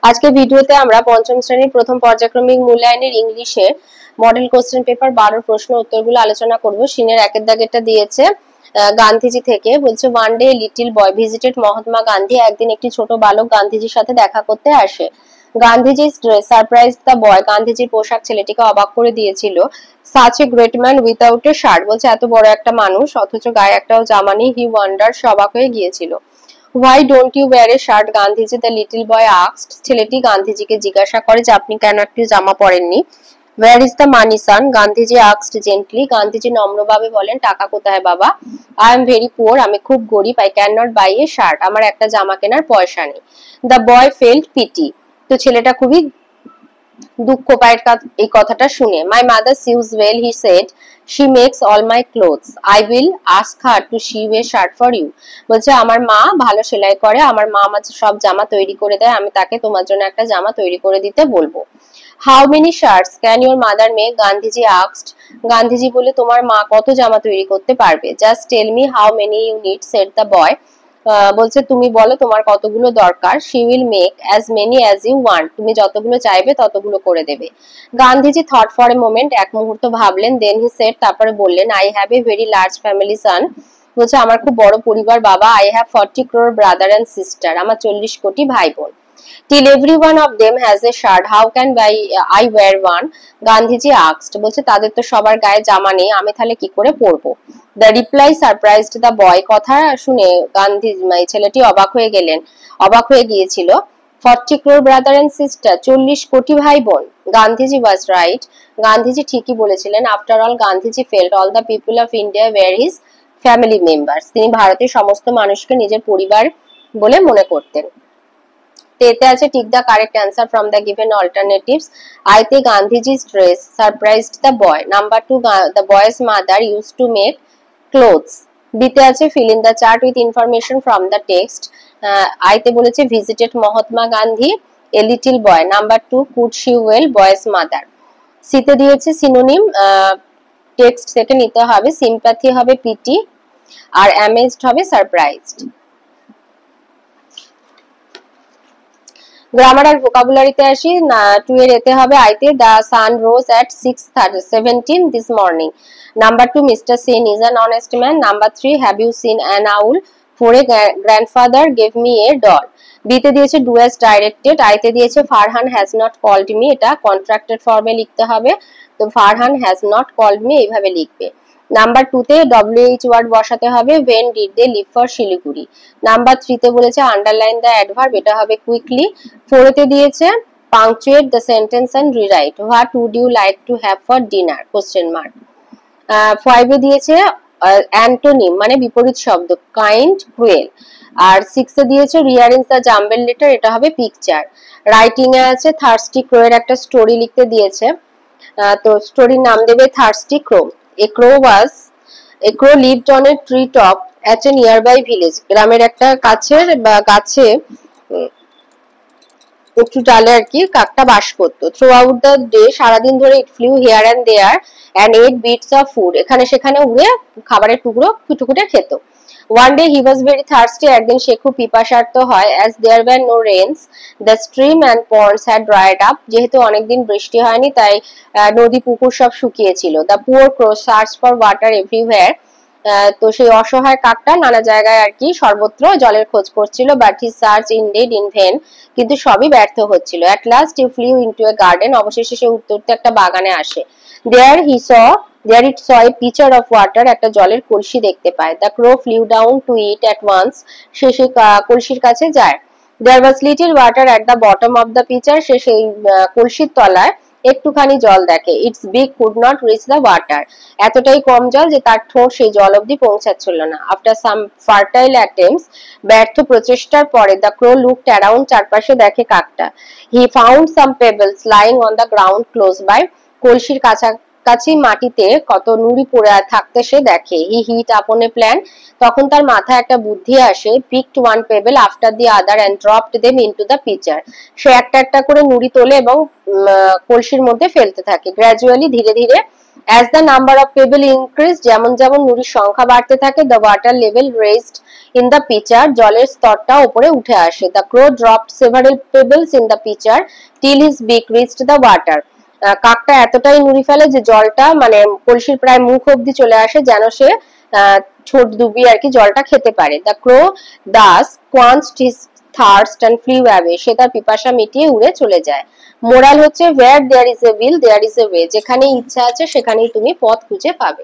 আজকে ভিডিওতে আমরা পঞ্চম শ্রেণীর প্রথম পর্যায়ক্রমিক মূল্যায়নের ইংলিশে মডেল কোশ্চেন পেপার 12 প্রশ্ন উত্তরগুলো আলোচনা করব। সিনের একের দাগেরটা দিয়েছে গান্ধীজি থেকে, বলছে one day little boy visited Mahatma Gandhi. একদিন একটি ছোট বালক গান্ধীজির সাথে দেখা করতে আসে। গান্ধীজির ড্রেস সারপ্রাইজ দ্য বয়, গান্ধীজির পোশাক ছেলেটিকে অবাক করে দিয়েছিল। Such a great man without A shirt, বলছে এত বড় একটা মানুষ অথচ গায়ে একটাও জামা নেই। হি ওয়ান্ডার, সে অবাক হয়ে গিয়েছিল। Why don't you wear a shirt, Gandhiji, the little boy asked. ছেলেটি গান্ধীজিকে জিজ্ঞাসা করে যে আপনি কেন একটি জামা পরেননি। Where is the money, son, Gandhiji asked gently. Gandhiji নম্রভাবে বলেন টাকা কোথায় বাবা। I am very poor, আমি খুব গরিব। I cannot buy a shirt, আমার একটা জামা কেনার পয়সা নেই। The boy felt pity, তো ছেলেটা খুবই দুঃখ পায় এই কথাটা শুনে। My mother sews well, he said. She makes all my clothes. I will ask her to sew a shirt for you. বলছে আমার মা ভালো সেলাই করে, আমার মা আমার সব জামা তৈরি করে দেয়, আমি তাকে তোমার জন্য একটা জামা তৈরি করে দিতে বলবো। How many shirts can your mother make? Gandhiji asked. Gandhiji বলে তোমার মা কত জামা তৈরি করতে পারবে। Just tell me how many you need, said the boy. বলছে তুমি বলো তোমার কতগুলো দরকার। She will make as many as you want, তুমি যতগুলো চাইবে ততগুলো করে দেবে। Gandhiji thought for a moment, এক মুহূর্ত ভাবলেন। Then he said, তারপরে বললেন, I have a very large family, son. বলছে আমার খুব বড় পরিবার বাবা। I have 40 crore brother and sister, আমার 40 কোটি ভাই বোন। Till every one of them has a shirt, how can I wear one? Gandhiji asked. বলছে তাদের তো সবার গায়ে জামা নেই, আমি তাহলে কি করে পরবো। The reply surprised the boy, কথা শুনে ছেলেটি অবাক হয়ে গিয়েছিল। 40 crore brother and sister, 40 কোটি ভাই বোন। গান্ধীজি was right, গান্ধীজি ঠিকই বলেছিলেন। After all, Gandhiji felt all the people of India were his family members, তিনি ভারতের সমস্ত মানুষকে নিজের পরিবার বলে মনে করতেন। এতে আছে tick the correct answer from the given alternatives. আইতে গান্ধীজি's dress surprised the boy. Number 2, the boy's mother used to make clothes. বিতে আছে fill in the chart with information from the text. আইতে বলেছে visited Mahatma Gandhi a little boy. Number 2, could she well, boy's mother. সিতে দিয়েছে synonym, text থেকে নিতে হবে। sympathy হবে pity, আর amazed হবে surprised। গ্রামার আর ভোকাবুলারিতে আসি। 2 এর এতে হবে আইতে the sun rose at 6:17 this morning. Number 2, Mr. Sen is an honest man. Number 3, have you seen an owl? 4 A grandfather gave me a doll. বিতে দিয়েছে do as directed, আইতে দিয়েছে Farhan has not called me, এটা contracted ফর্মে লিখতে হবে, তো Farhan has not called me এইভাবে লিখবে। নাম্বার 2 তে WH ওয়ার্ড বসাতে হবে, when did they leave for Siliguri. Number 3 তে বলেছে আন্ডারলাইন দ্য অ্যাডভার্ব, এটা হবে কুইকলি। 4 তে দিয়েছে punctuate the sentence and rewrite, what would you like to have for dinner, question mark। 5 এ দিয়েছে অ্যান্টোনিম মানে বিপরীত শব্দ, কাইন্ড, ক্রুয়েল। আর 6 এ দিয়েছে রিঅ্যারেঞ্জ দ্য জাম্বল লেটার, এটা হবে পিকচার। রাইটিং এ আছে থার্স্টি ক্রো এর একটা স্টোরি লিখতে দিয়েছে, তো স্টোরির নাম দেবে thirsty crow. A crow lived on a tree top at a nearby village. গ্রামের একটা কাছের বা গাছে একটু ডালে আর কি কাকটা বাস করতো। থ্রু আউট দ্য ডে, সারাদিন ধরে it flew here and there and ate bits of food, এখানে সেখানে উড়ে খাবারের টুকরো খুঁটে খেত। One day he was very thirsty, একদিন সে খুব পিপাসার্ত হয়। As there were no rains, the stream and ponds had dried up, যেহেতু অনেকদিন বৃষ্টি হয়নি তাই নদী পুকুর সব শুকিয়েছিল। The poor crow search for water everywhere, তো সেই অসহায় কাকটা নানা জায়গায় আর কি সর্বত্র জলের খোঁজ করছিল। But he search indeed in vain, কিন্তু সবই ব্যর্থ হচ্ছিল। At last he flew into a garden, অবশেষে সে উঠতে উঠতে একটা বাগানে আসে। There it saw a pitcher of water, একটা জলের কলসি দেখতে পায়। The crow flew down to it at once, সে সেই কলসির কাছে যায়। There was little water at the bottom of the pitcher, সে সেই কলসির তলায় একটুখানি জল দেখে। It's big could not reach the water, এতটাই কম জল যে তার ঠোঁট সেই জল অব্দি পৌঁছাচ্ছিল না। আফটার সাম ফার্টাইল অ্যাটেম্পটস, ব্যর্থ প্রচেষ্টার পরে, দ্য ক্রো লুকড অ্যারাউন্ড, চারপাশে দেখে কাকটা। He found some pebbles lying on the ground close by, কলসির কাছাকাছি মাটিতে কত নুড়ি পড়ে থাকতে সে দেখে। হি হিট আপন এ প্ল্যান, তখন তার মাথায় একটা বুদ্ধি আসে। Picked one pebble after the other and dropped them into the pitcher, সে একটা একটা করে নুড়ি তোলে এবং কলসির মধ্যে ফেলতে থাকে। গ্র্যাজুয়ালি, ধীরে ধীরে, As the number of pebble increased, যেমন যেমন নুড়ির সংখ্যা বাড়তে থাকে, the water level raised in the pitcher, জলের স্তরটা উপরে উঠে আসে। The crow dropped several pebbles in the pitcher till his beak reached the water. কাকটা এতটাই নুড়ি ফেলে যে জলটা মানে কলসির প্রায় মুখ অবধি চলে আসে, যেন সে ঠোঁট ডুবিয়ে আর কি জলটা খেতে পারে। The crow thus quenched his thirst and flew away. সে তার পিপাসা মিটিয়ে উড়ে চলে যায়। মোরাল হচ্ছে where there is a will there is a way, যেখানে ইচ্ছা আছে সেখানেই তুমি পথ খুঁজে পাবে।